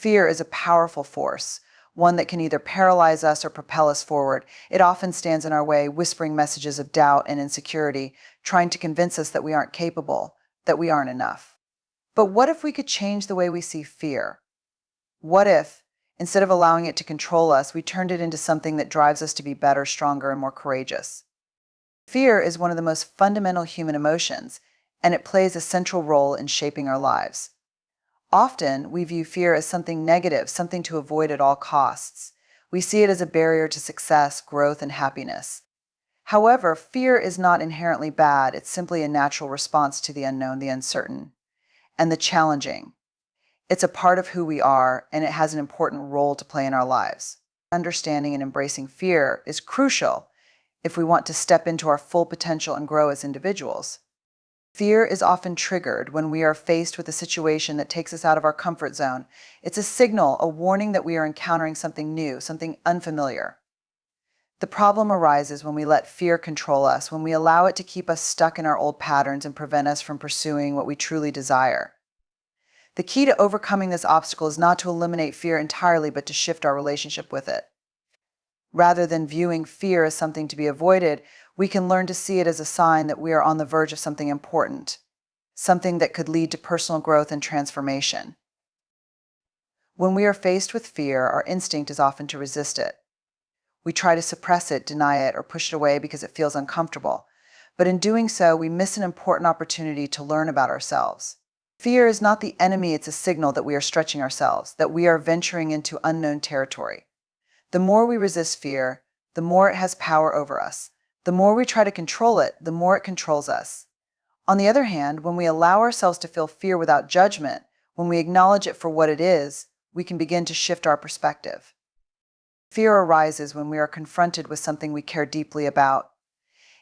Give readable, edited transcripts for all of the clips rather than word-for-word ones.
Fear is a powerful force, one that can either paralyze us or propel us forward. It often stands in our way, whispering messages of doubt and insecurity, trying to convince us that we aren't capable, that we aren't enough. But what if we could change the way we see fear? What if, instead of allowing it to control us, we turned it into something that drives us to be better, stronger, and more courageous? Fear is one of the most fundamental human emotions, and it plays a central role in shaping our lives. Often, we view fear as something negative, something to avoid at all costs. We see it as a barrier to success, growth, and happiness. However, fear is not inherently bad. It's simply a natural response to the unknown, the uncertain, and the challenging. It's a part of who we are, and it has an important role to play in our lives. Understanding and embracing fear is crucial if we want to step into our full potential and grow as individuals. Fear is often triggered when we are faced with a situation that takes us out of our comfort zone. It's a signal, a warning that we are encountering something new, something unfamiliar. The problem arises when we let fear control us, when we allow it to keep us stuck in our old patterns and prevent us from pursuing what we truly desire. The key to overcoming this obstacle is not to eliminate fear entirely, but to shift our relationship with it. Rather than viewing fear as something to be avoided, we can learn to see it as a sign that we are on the verge of something important, something that could lead to personal growth and transformation. When we are faced with fear, our instinct is often to resist it. We try to suppress it, deny it, or push it away because it feels uncomfortable. But in doing so, we miss an important opportunity to learn about ourselves. Fear is not the enemy, it's a signal that we are stretching ourselves, that we are venturing into unknown territory. The more we resist fear, the more it has power over us. The more we try to control it, the more it controls us. On the other hand, when we allow ourselves to feel fear without judgment, when we acknowledge it for what it is, we can begin to shift our perspective. Fear arises when we are confronted with something we care deeply about.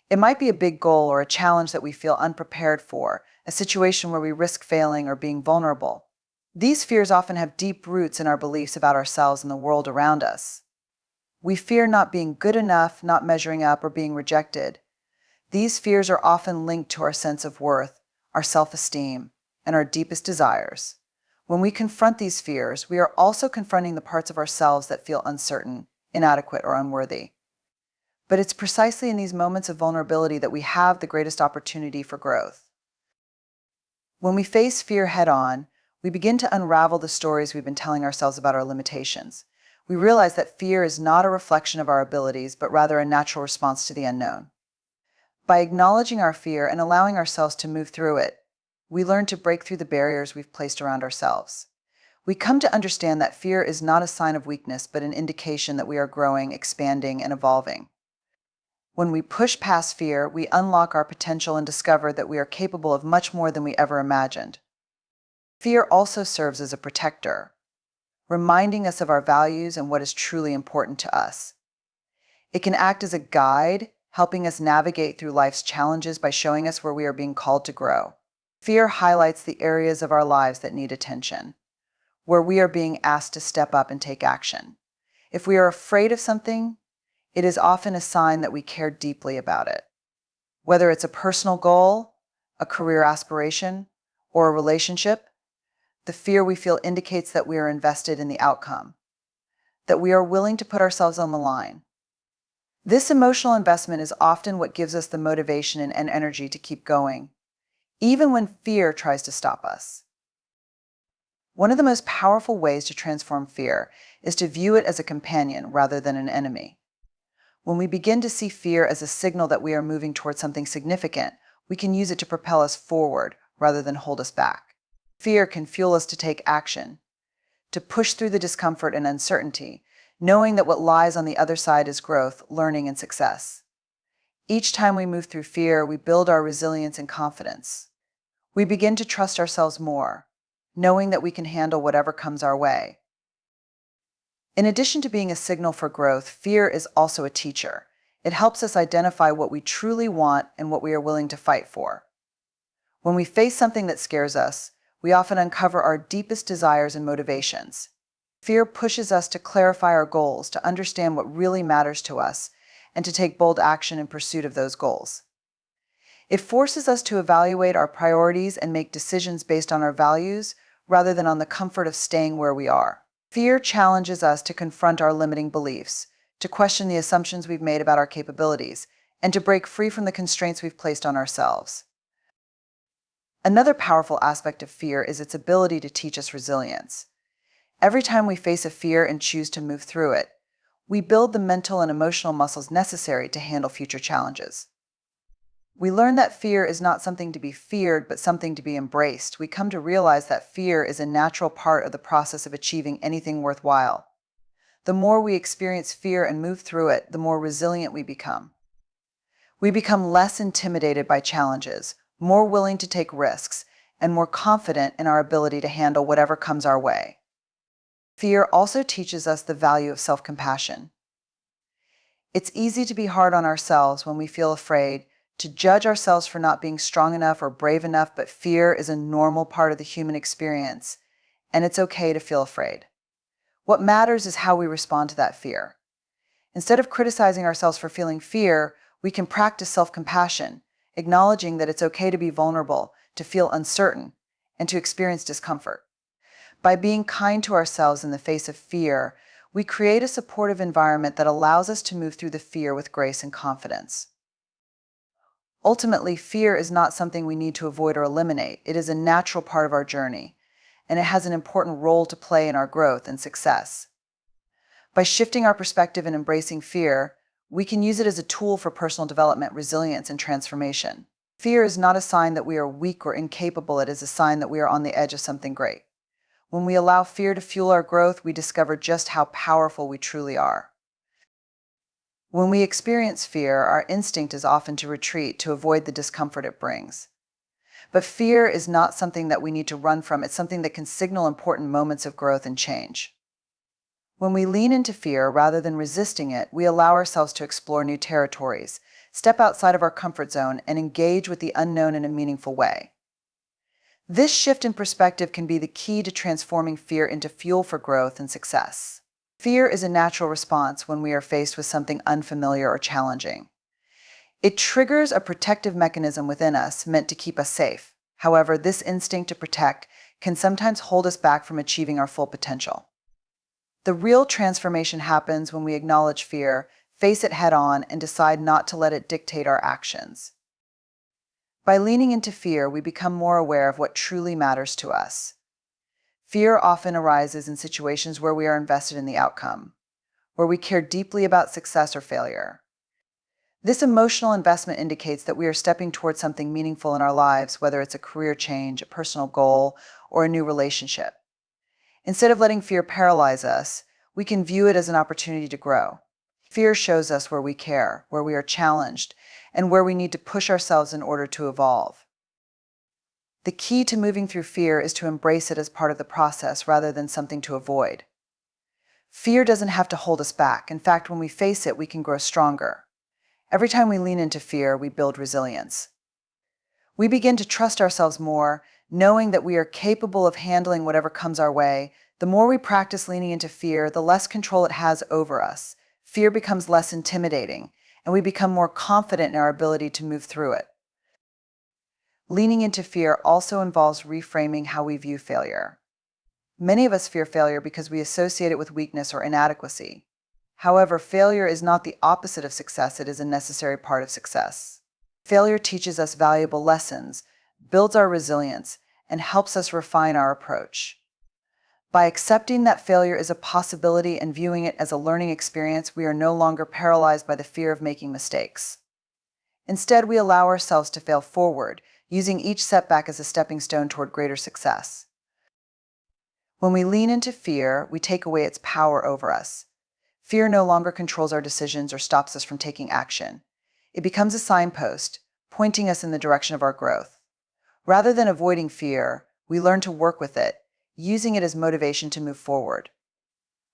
It might be a big goal or a challenge that we feel unprepared for, a situation where we risk failing or being vulnerable. These fears often have deep roots in our beliefs about ourselves and the world around us. We fear not being good enough, not measuring up, or being rejected. These fears are often linked to our sense of worth, our self-esteem, and our deepest desires. When we confront these fears, we are also confronting the parts of ourselves that feel uncertain, inadequate, or unworthy. But it's precisely in these moments of vulnerability that we have the greatest opportunity for growth. When we face fear head-on, we begin to unravel the stories we've been telling ourselves about our limitations. We realize that fear is not a reflection of our abilities, but rather a natural response to the unknown. By acknowledging our fear and allowing ourselves to move through it, we learn to break through the barriers we've placed around ourselves. We come to understand that fear is not a sign of weakness, but an indication that we are growing, expanding, and evolving. When we push past fear, we unlock our potential and discover that we are capable of much more than we ever imagined. Fear also serves as a protector, reminding us of our values and what is truly important to us. It can act as a guide, helping us navigate through life's challenges by showing us where we are being called to grow. Fear highlights the areas of our lives that need attention, where we are being asked to step up and take action. If we are afraid of something, it is often a sign that we care deeply about it. Whether it's a personal goal, a career aspiration, or a relationship, the fear we feel indicates that we are invested in the outcome, that we are willing to put ourselves on the line. This emotional investment is often what gives us the motivation and energy to keep going, even when fear tries to stop us. One of the most powerful ways to transform fear is to view it as a companion rather than an enemy. When we begin to see fear as a signal that we are moving towards something significant, we can use it to propel us forward rather than hold us back. Fear can fuel us to take action, to push through the discomfort and uncertainty, knowing that what lies on the other side is growth, learning, and success. Each time we move through fear, we build our resilience and confidence. We begin to trust ourselves more, knowing that we can handle whatever comes our way. In addition to being a signal for growth, fear is also a teacher. It helps us identify what we truly want and what we are willing to fight for. When we face something that scares us, we often uncover our deepest desires and motivations. Fear pushes us to clarify our goals, to understand what really matters to us, and to take bold action in pursuit of those goals. It forces us to evaluate our priorities and make decisions based on our values rather than on the comfort of staying where we are. Fear challenges us to confront our limiting beliefs, to question the assumptions we've made about our capabilities, and to break free from the constraints we've placed on ourselves. Another powerful aspect of fear is its ability to teach us resilience. Every time we face a fear and choose to move through it, we build the mental and emotional muscles necessary to handle future challenges. We learn that fear is not something to be feared, but something to be embraced. We come to realize that fear is a natural part of the process of achieving anything worthwhile. The more we experience fear and move through it, the more resilient we become. We become less intimidated by challenges, more willing to take risks, and more confident in our ability to handle whatever comes our way. Fear also teaches us the value of self-compassion. It's easy to be hard on ourselves when we feel afraid, to judge ourselves for not being strong enough or brave enough, but fear is a normal part of the human experience, and it's okay to feel afraid. What matters is how we respond to that fear. Instead of criticizing ourselves for feeling fear, we can practice self-compassion, acknowledging that it's okay to be vulnerable, to feel uncertain, and to experience discomfort. By being kind to ourselves in the face of fear, we create a supportive environment that allows us to move through the fear with grace and confidence. Ultimately, fear is not something we need to avoid or eliminate. It is a natural part of our journey, and it has an important role to play in our growth and success. By shifting our perspective and embracing fear, we can use it as a tool for personal development, resilience, and transformation. Fear is not a sign that we are weak or incapable. It is a sign that we are on the edge of something great. When we allow fear to fuel our growth, we discover just how powerful we truly are. When we experience fear, our instinct is often to retreat, to avoid the discomfort it brings. But fear is not something that we need to run from. It's something that can signal important moments of growth and change. When we lean into fear rather than resisting it, we allow ourselves to explore new territories, step outside of our comfort zone, and engage with the unknown in a meaningful way. This shift in perspective can be the key to transforming fear into fuel for growth and success. Fear is a natural response when we are faced with something unfamiliar or challenging. It triggers a protective mechanism within us meant to keep us safe. However, this instinct to protect can sometimes hold us back from achieving our full potential. The real transformation happens when we acknowledge fear, face it head-on, and decide not to let it dictate our actions. By leaning into fear, we become more aware of what truly matters to us. Fear often arises in situations where we are invested in the outcome, where we care deeply about success or failure. This emotional investment indicates that we are stepping towards something meaningful in our lives, whether it's a career change, a personal goal, or a new relationship. Instead of letting fear paralyze us, we can view it as an opportunity to grow. Fear shows us where we care, where we are challenged, and where we need to push ourselves in order to evolve. The key to moving through fear is to embrace it as part of the process rather than something to avoid. Fear doesn't have to hold us back. In fact, when we face it, we can grow stronger. Every time we lean into fear, we build resilience. We begin to trust ourselves more, knowing that we are capable of handling whatever comes our way. The more we practice leaning into fear, the less control it has over us. Fear becomes less intimidating, and we become more confident in our ability to move through it. Leaning into fear also involves reframing how we view failure. Many of us fear failure because we associate it with weakness or inadequacy. However, failure is not the opposite of success. It is a necessary part of success. Failure teaches us valuable lessons, builds our resilience, and helps us refine our approach. By accepting that failure is a possibility and viewing it as a learning experience, we are no longer paralyzed by the fear of making mistakes. Instead, we allow ourselves to fail forward, using each setback as a stepping stone toward greater success. When we lean into fear, we take away its power over us. Fear no longer controls our decisions or stops us from taking action. It becomes a signpost, pointing us in the direction of our growth. Rather than avoiding fear, we learn to work with it, using it as motivation to move forward.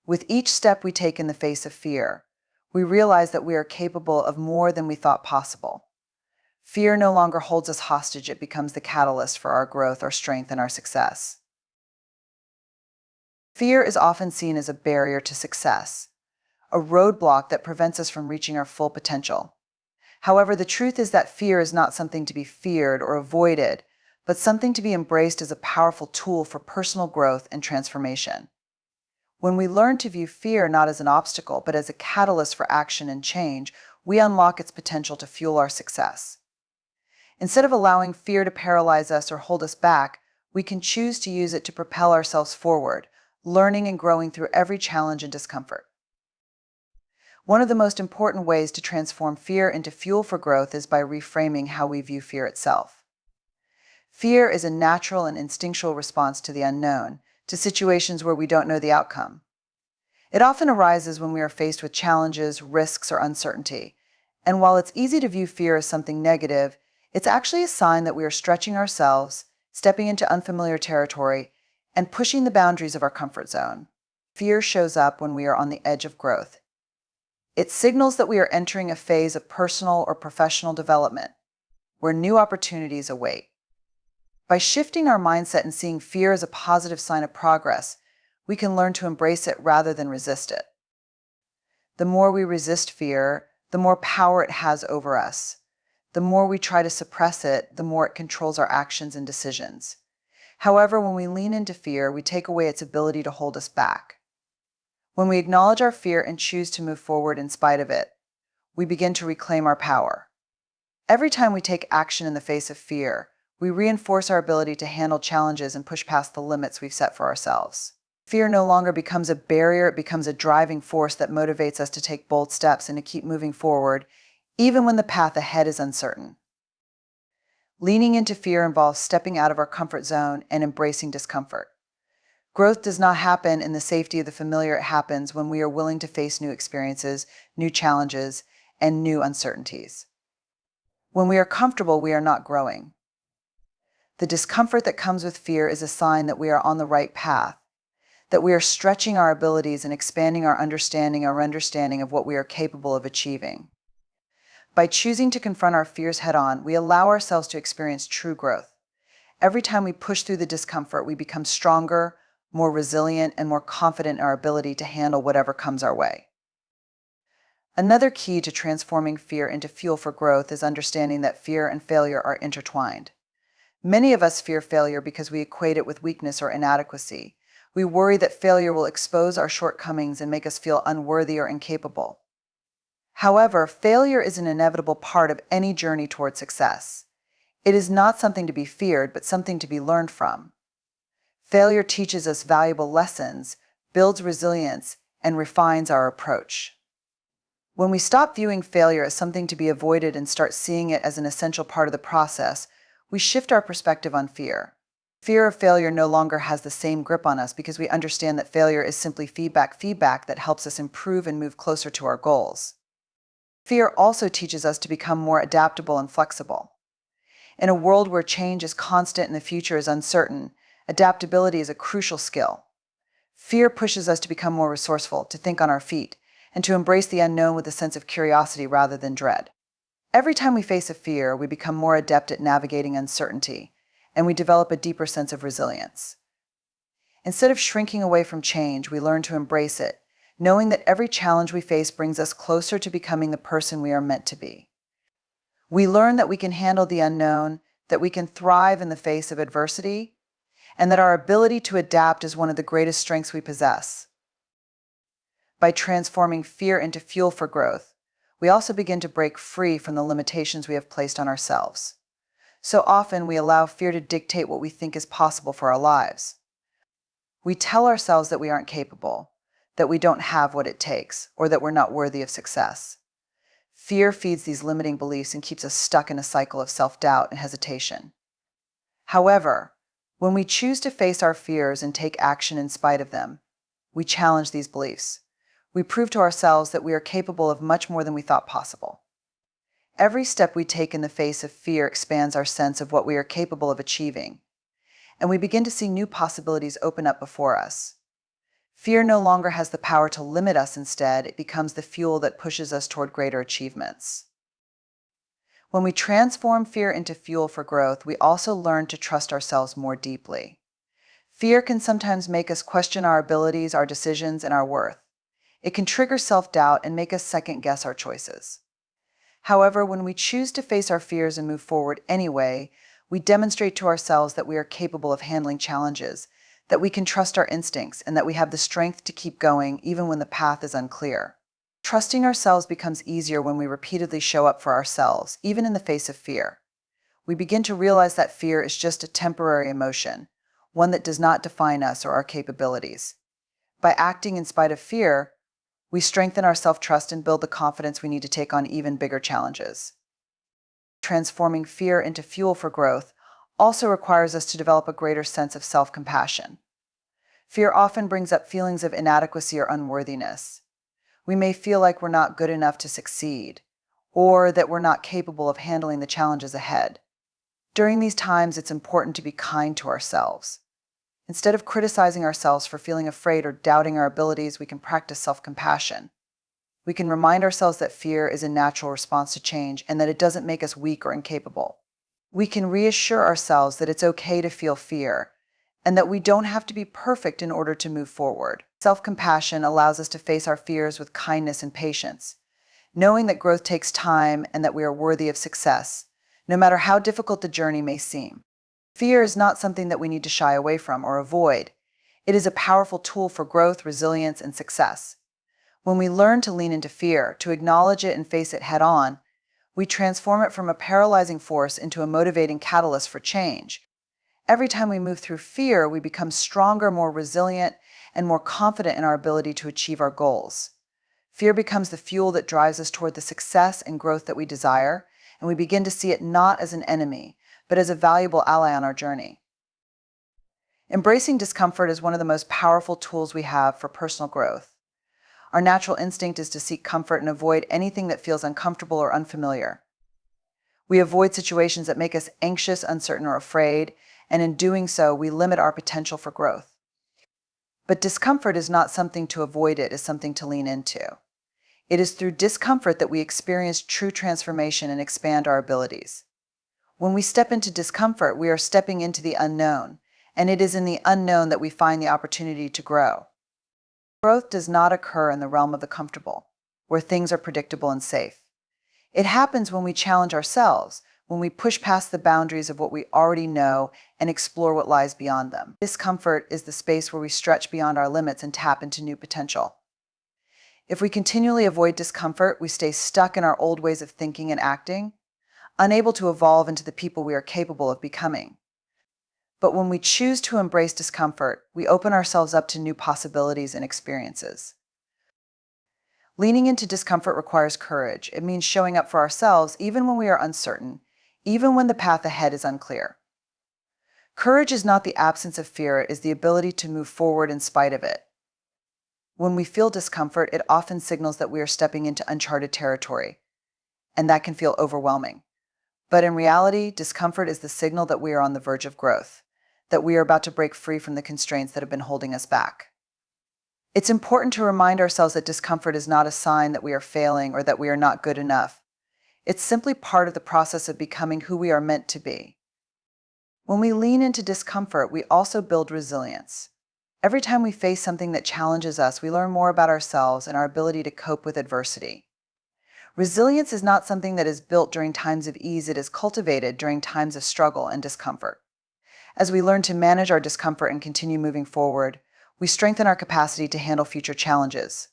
With each step we take in the face of fear, we realize that we are capable of more than we thought possible. Fear no longer holds us hostage. It becomes the catalyst for our growth, our strength, and our success. Fear is often seen as a barrier to success, a roadblock that prevents us from reaching our full potential. However, the truth is that fear is not something to be feared or avoided, but something to be embraced as a powerful tool for personal growth and transformation. When we learn to view fear not as an obstacle, but as a catalyst for action and change, we unlock its potential to fuel our success. Instead of allowing fear to paralyze us or hold us back, we can choose to use it to propel ourselves forward, learning and growing through every challenge and discomfort. One of the most important ways to transform fear into fuel for growth is by reframing how we view fear itself. Fear is a natural and instinctual response to the unknown, to situations where we don't know the outcome. It often arises when we are faced with challenges, risks, or uncertainty. And while it's easy to view fear as something negative, it's actually a sign that we are stretching ourselves, stepping into unfamiliar territory, and pushing the boundaries of our comfort zone. Fear shows up when we are on the edge of growth. It signals that we are entering a phase of personal or professional development, where new opportunities await. By shifting our mindset and seeing fear as a positive sign of progress, we can learn to embrace it rather than resist it. The more we resist fear, the more power it has over us. The more we try to suppress it, the more it controls our actions and decisions. However, when we lean into fear, we take away its ability to hold us back. When we acknowledge our fear and choose to move forward in spite of it, we begin to reclaim our power. Every time we take action in the face of fear, we reinforce our ability to handle challenges and push past the limits we've set for ourselves. Fear no longer becomes a barrier, it becomes a driving force that motivates us to take bold steps and to keep moving forward, even when the path ahead is uncertain. Leaning into fear involves stepping out of our comfort zone and embracing discomfort. Growth does not happen in the safety of the familiar, it happens when we are willing to face new experiences, new challenges, and new uncertainties. When we are comfortable, we are not growing. The discomfort that comes with fear is a sign that we are on the right path, that we are stretching our abilities and expanding our understanding of what we are capable of achieving. By choosing to confront our fears head-on, we allow ourselves to experience true growth. Every time we push through the discomfort, we become stronger, more resilient, and more confident in our ability to handle whatever comes our way. Another key to transforming fear into fuel for growth is understanding that fear and failure are intertwined. Many of us fear failure because we equate it with weakness or inadequacy. We worry that failure will expose our shortcomings and make us feel unworthy or incapable. However, failure is an inevitable part of any journey toward success. It is not something to be feared, but something to be learned from. Failure teaches us valuable lessons, builds resilience, and refines our approach. When we stop viewing failure as something to be avoided and start seeing it as an essential part of the process, we shift our perspective on fear. Fear of failure no longer has the same grip on us because we understand that failure is simply feedback that helps us improve and move closer to our goals. Fear also teaches us to become more adaptable and flexible. In a world where change is constant and the future is uncertain, adaptability is a crucial skill. Fear pushes us to become more resourceful, to think on our feet, and to embrace the unknown with a sense of curiosity rather than dread. Every time we face a fear, we become more adept at navigating uncertainty, and we develop a deeper sense of resilience. Instead of shrinking away from change, we learn to embrace it, knowing that every challenge we face brings us closer to becoming the person we are meant to be. We learn that we can handle the unknown, that we can thrive in the face of adversity, and that our ability to adapt is one of the greatest strengths we possess. By transforming fear into fuel for growth, we also begin to break free from the limitations we have placed on ourselves. So often we allow fear to dictate what we think is possible for our lives. We tell ourselves that we aren't capable, that we don't have what it takes, or that we're not worthy of success. Fear feeds these limiting beliefs and keeps us stuck in a cycle of self-doubt and hesitation. However, when we choose to face our fears and take action in spite of them, we challenge these beliefs. We prove to ourselves that we are capable of much more than we thought possible. Every step we take in the face of fear expands our sense of what we are capable of achieving, and we begin to see new possibilities open up before us. Fear no longer has the power to limit us. Instead, it becomes the fuel that pushes us toward greater achievements. When we transform fear into fuel for growth, we also learn to trust ourselves more deeply. Fear can sometimes make us question our abilities, our decisions, and our worth. It can trigger self-doubt and make us second-guess our choices. However, when we choose to face our fears and move forward anyway, we demonstrate to ourselves that we are capable of handling challenges, that we can trust our instincts, and that we have the strength to keep going even when the path is unclear. Trusting ourselves becomes easier when we repeatedly show up for ourselves, even in the face of fear. We begin to realize that fear is just a temporary emotion, one that does not define us or our capabilities. By acting in spite of fear, we strengthen our self-trust and build the confidence we need to take on even bigger challenges. Transforming fear into fuel for growth also requires us to develop a greater sense of self-compassion. Fear often brings up feelings of inadequacy or unworthiness. We may feel like we're not good enough to succeed, or that we're not capable of handling the challenges ahead. During these times, it's important to be kind to ourselves. Instead of criticizing ourselves for feeling afraid or doubting our abilities, we can practice self-compassion. We can remind ourselves that fear is a natural response to change and that it doesn't make us weak or incapable. We can reassure ourselves that it's okay to feel fear and that we don't have to be perfect in order to move forward. Self-compassion allows us to face our fears with kindness and patience, knowing that growth takes time and that we are worthy of success, no matter how difficult the journey may seem. Fear is not something that we need to shy away from or avoid. It is a powerful tool for growth, resilience, and success. When we learn to lean into fear, to acknowledge it and face it head-on, we transform it from a paralyzing force into a motivating catalyst for change. Every time we move through fear, we become stronger, more resilient, and more confident in our ability to achieve our goals. Fear becomes the fuel that drives us toward the success and growth that we desire, and we begin to see it not as an enemy, but as a valuable ally on our journey. Embracing discomfort is one of the most powerful tools we have for personal growth. Our natural instinct is to seek comfort and avoid anything that feels uncomfortable or unfamiliar. We avoid situations that make us anxious, uncertain, or afraid, and in doing so, we limit our potential for growth. But discomfort is not something to avoid, it is something to lean into. It is through discomfort that we experience true transformation and expand our abilities. When we step into discomfort, we are stepping into the unknown, and it is in the unknown that we find the opportunity to grow. Growth does not occur in the realm of the comfortable, where things are predictable and safe. It happens when we challenge ourselves, when we push past the boundaries of what we already know and explore what lies beyond them. Discomfort is the space where we stretch beyond our limits and tap into new potential. If we continually avoid discomfort, we stay stuck in our old ways of thinking and acting, unable to evolve into the people we are capable of becoming. But when we choose to embrace discomfort, we open ourselves up to new possibilities and experiences. Leaning into discomfort requires courage. It means showing up for ourselves even when we are uncertain, even when the path ahead is unclear. Courage is not the absence of fear, it is the ability to move forward in spite of it. When we feel discomfort, it often signals that we are stepping into uncharted territory, and that can feel overwhelming. But in reality, discomfort is the signal that we are on the verge of growth, that we are about to break free from the constraints that have been holding us back. It's important to remind ourselves that discomfort is not a sign that we are failing or that we are not good enough. It's simply part of the process of becoming who we are meant to be. When we lean into discomfort, we also build resilience. Every time we face something that challenges us, we learn more about ourselves and our ability to cope with adversity. Resilience is not something that is built during times of ease, it is cultivated during times of struggle and discomfort. As we learn to manage our discomfort and continue moving forward, we strengthen our capacity to handle future challenges.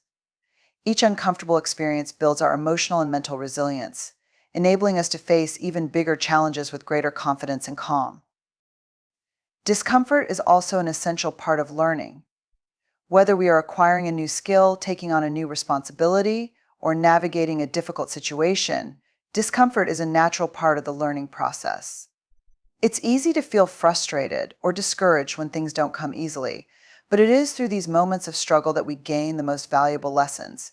Each uncomfortable experience builds our emotional and mental resilience, enabling us to face even bigger challenges with greater confidence and calm. Discomfort is also an essential part of learning. Whether we are acquiring a new skill, taking on a new responsibility, or navigating a difficult situation, discomfort is a natural part of the learning process. It's easy to feel frustrated or discouraged when things don't come easily, but it is through these moments of struggle that we gain the most valuable lessons.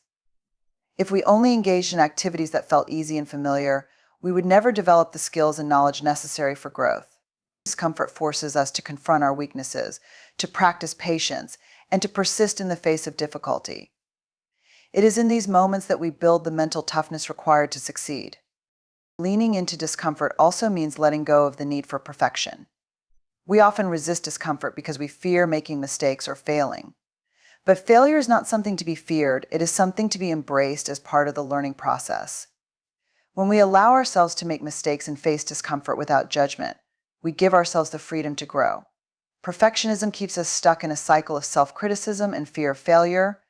If we only engaged in activities that felt easy and familiar, we would never develop the skills and knowledge necessary for growth. Discomfort forces us to confront our weaknesses, to practice patience, and to persist in the face of difficulty. It is in these moments that we build the mental toughness required to succeed. Leaning into discomfort also means letting go of the need for perfection. We often resist discomfort because we fear making mistakes or failing. But failure is not something to be feared, it is something to be embraced as part of the learning process. When we allow ourselves to make mistakes and face discomfort without judgment, we give ourselves the freedom to grow. Perfectionism keeps us stuck in a cycle of self-criticism and fear of failure,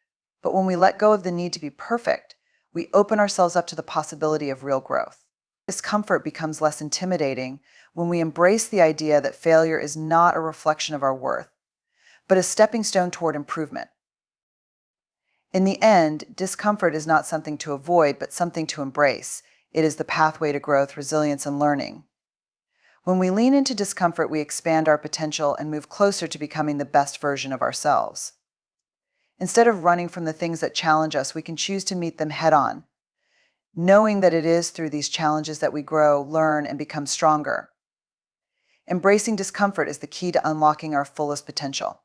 but when we let go of the need to be perfect, we open ourselves up to the possibility of real growth. Discomfort becomes less intimidating when we embrace the idea that failure is not a reflection of our worth, but a stepping stone toward improvement. In the end, discomfort is not something to avoid, but something to embrace. It is the pathway to growth, resilience, and learning. When we lean into discomfort, we expand our potential and move closer to becoming the best version of ourselves. Instead of running from the things that challenge us, we can choose to meet them head on, knowing that it is through these challenges that we grow, learn, and become stronger. Embracing discomfort is the key to unlocking our fullest potential.